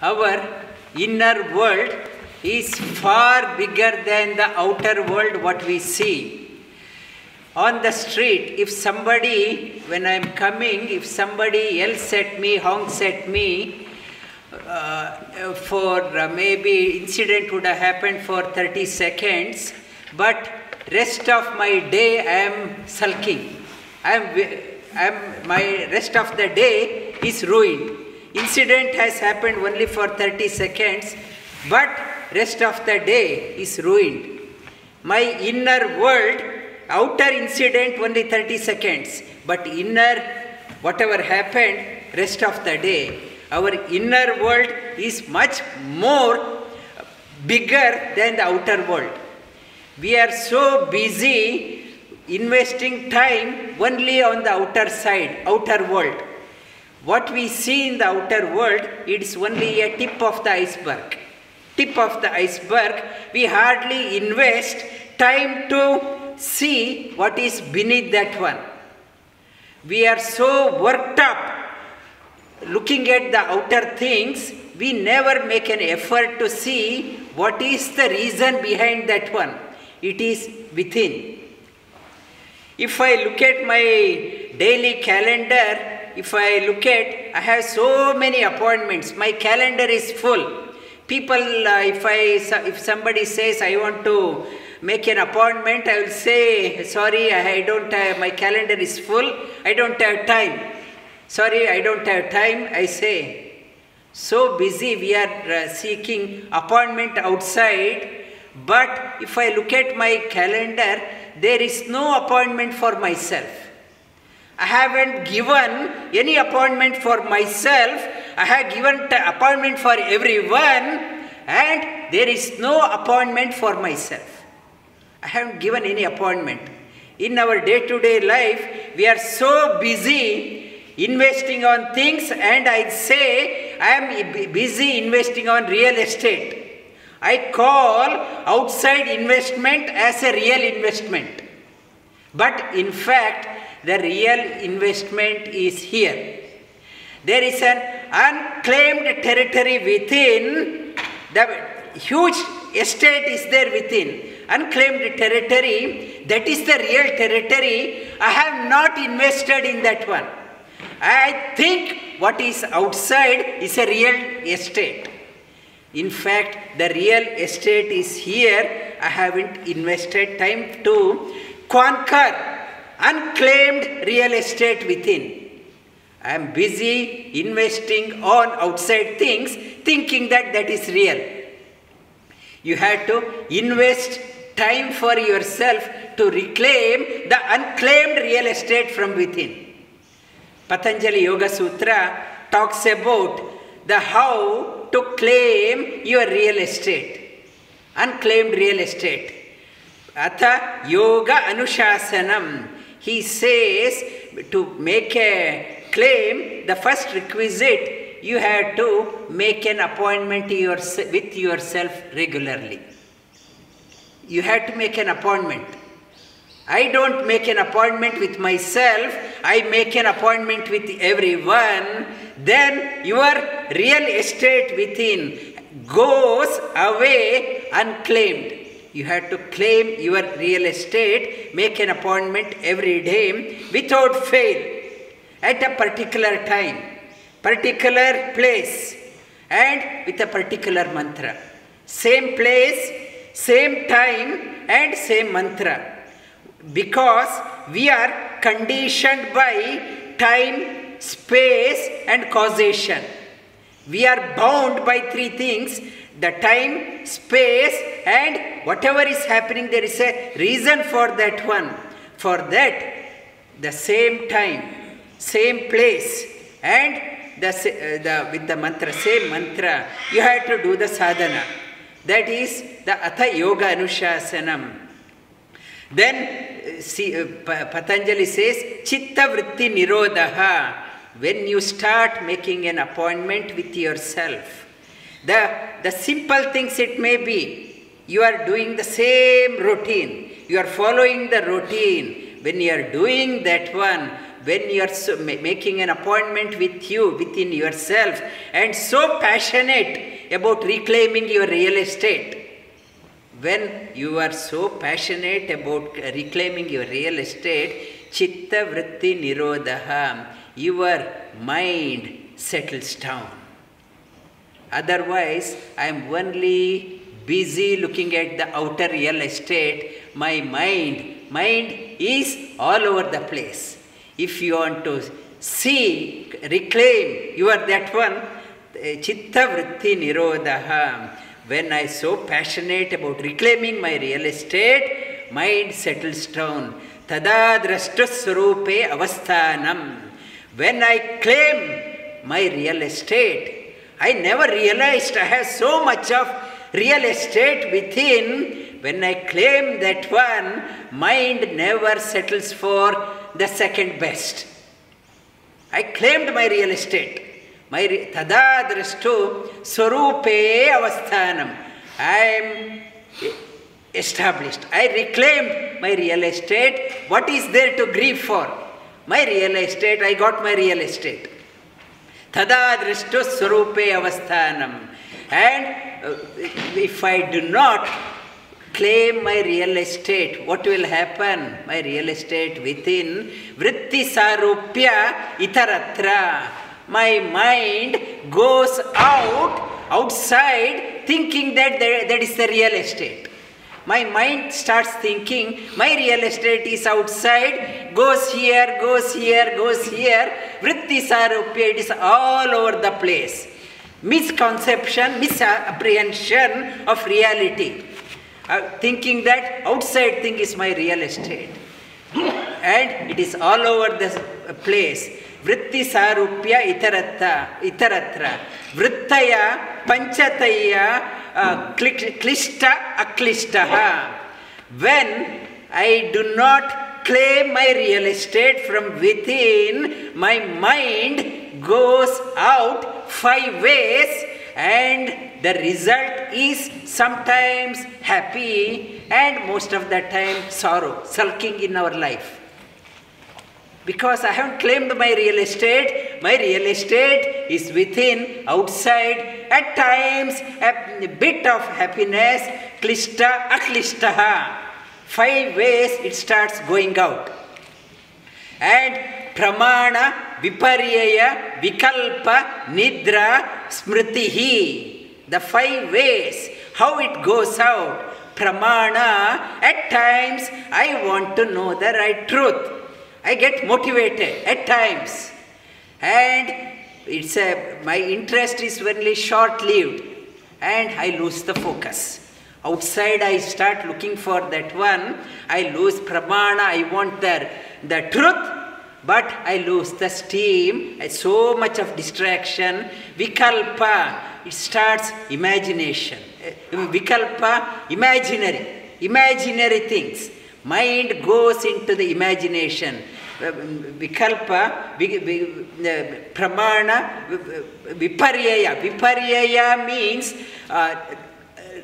our inner world is far bigger than the outer world what we see. On the street, if somebody, when I am coming, if somebody yells at me, honks at me, maybe incident would have happened for 30 seconds, but rest of my day I am sulking. My rest of the day is ruined. Incident has happened only for 30 seconds, but rest of the day is ruined. My inner world, outer incident only 30 seconds, but inner, whatever happened, rest of the day. Our inner world is much more bigger than the outer world. We are so busy investing time only on the outer side, outer world. What we see in the outer world, it is only a tip of the iceberg. Tip of the iceberg, we hardly invest time to see what is beneath that one. We are so worked up looking at the outer things, we never make an effort to see what is the reason behind that one. It is within. If I look at my daily calendar, I have so many appointments. My calendar is full. People, if somebody says, I want to make an appointment, I will say, sorry, I don't have, my calendar is full, I don't have time. Sorry, I don't have time, I say. So busy we are seeking appointment outside, but if I look at my calendar, there is no appointment for myself. I haven't given any appointment for myself. I have given appointment for everyone, and there is no appointment for myself. I haven't given any appointment. In our day-to-day life, we are so busy investing on things, and I say I am busy investing on real estate. I call outside investment as a real investment. But in fact, the real investment is here. There is an unclaimed territory within. The huge estate is there within. Unclaimed territory, that is the real territory. I have not invested in that one. I think what is outside is a real estate. In fact, the real estate is here. I haven't invested time to conquer unclaimed real estate within. I am busy investing on outside things, thinking that that is real. You have to invest time for yourself to reclaim the unclaimed real estate from within. Patanjali Yoga Sutra talks about the how to claim your real estate, unclaimed real estate. Atha Yoga Anushasanam. He says to make a claim, the first requisite, you have to make an appointment with yourself regularly. You have to make an appointment. I don't make an appointment with myself, I make an appointment with everyone. Then your real estate within goes away unclaimed. You have to claim your real estate, make an appointment every day without fail, at a particular time, particular place, and with a particular mantra. Same place, same time, and same mantra. Because we are conditioned by time, space, and causation. We are bound by three things: the time, space, and whatever is happening, there is a reason for that one. For that, the same time, same place, and with the mantra, same mantra, you have to do the sadhana. That is the Atha Yoga Anushasanam. Then Patanjali says, Chitta Vritti Nirodha. When you start making an appointment with yourself, the simple things it may be, you are doing the same routine, you are following the routine, when you are doing that one, when you are making an appointment with you, within yourself, and so passionate about reclaiming your real estate, when you are so passionate about reclaiming your real estate, chitta vritti nirodha, your mind settles down. Otherwise, I am only busy looking at the outer real estate. My mind is all over the place. If you want to see, reclaim, you are that one, chitta vritti nirodha. When I am so passionate about reclaiming my real estate, mind settles down. Tada drashta swarupe avasthanam. When I claim my real estate, I never realized I have so much of real estate within. When I claim that one, mind never settles for the second best. I claimed my real estate. Tada drashtu swarupe avasthanam. I am established. I reclaimed my real estate. What is there to grieve for? My real estate, I got my real estate. Tada drashtu swarupe avasthanam. And if I do not claim my real estate, what will happen? My real estate within, vritti sarupya itaratra. My mind goes outside thinking that that is the real estate. My mind starts thinking my real estate is outside, goes here, goes here, goes here. Vritti sarupya, it is all over the place. Misconception, misapprehension of reality. Thinking that outside thing is my real estate. And it is all over the place. Vritti sarupya itaratra. Vrittaya panchataya klishta aklishtaha. When I do not claim my real estate from within, my mind goes out 5 ways, and the result is sometimes happy and most of the time sorrow, sulking in our life. Because I haven't claimed my real estate is within, outside, at times a bit of happiness, klishta aklishtaha. 5 ways it starts going out. And pramana, viparyaya, vikalpa, nidra, smritihi. The 5 ways, how it goes out. Pramana, at times I want to know the right truth. I get motivated at times. And my interest is only short-lived. And I lose the focus. Outside I start looking for that one. I lose pramana, I want the truth. But I lose the steam, so much of distraction. Vikalpa, it starts imagination. Vikalpa, imaginary things. Mind goes into the imagination. Vikalpa, pramana, viparyaya. Viparyaya means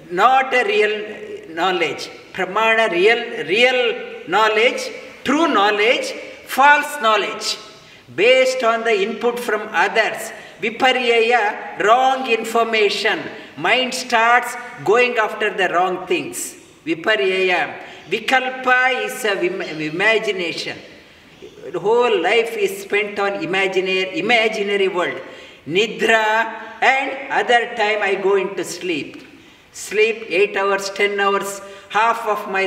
not a real knowledge. Pramana, real knowledge, true knowledge, false knowledge, based on the input from others. Viparyaya, wrong information. Mind starts going after the wrong things. Viparyaya. Vikalpa is imagination. The whole life is spent on imaginary world. Nidra, and other time I go into sleep. Sleep 8 hours, 10 hours, half of my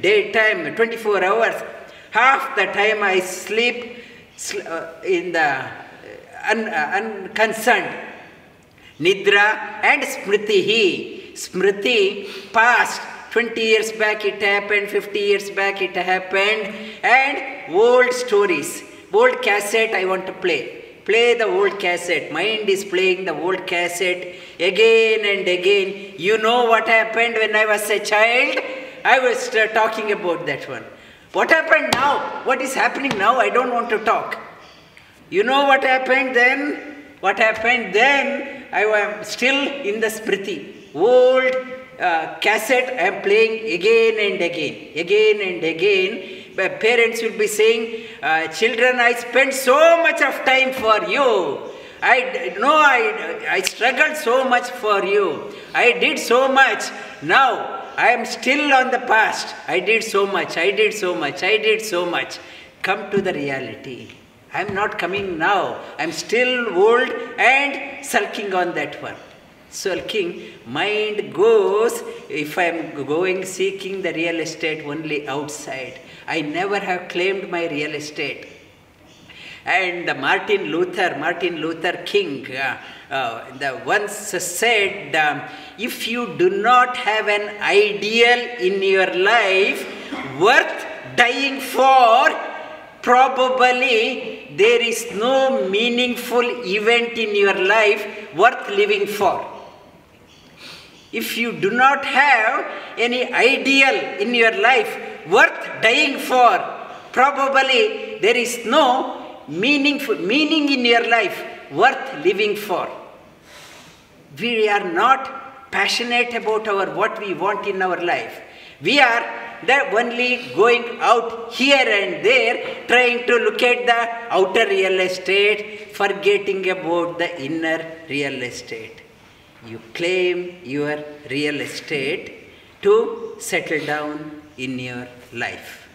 daytime, 24 hours. Half the time I sleep in the unconcerned. Nidra and smritihi. Smriti, past. 20 years back it happened, 50 years back it happened, and old stories. Old cassette I want to play. Play the old cassette. Mind is playing the old cassette again and again. You know what happened when I was a child? I was talking about that one. What happened now? What is happening now? I don't want to talk. You know what happened then? What happened then? I am still in the smriti. Old cassette I am playing again and again. parents will be saying, children, I spent so much of time for you. I struggled so much for you. I did so much. Now I am still on the past. I did so much. I did so much. I did so much. Come to the reality. I am not coming now. I am still old and sulking on that one. Sulking, mind goes, if I am going seeking the real estate only outside. I never have claimed my real estate. And Martin Luther King, once said, if you do not have an ideal in your life worth dying for, probably there is no meaningful event in your life worth living for. If you do not have any ideal in your life worth dying for, probably there is no meaning in your life worth living for. We are not passionate about what we want in our life. We are only going out here and there, trying to look at the outer real estate, forgetting about the inner real estate. You claim your real estate to settle down in your life.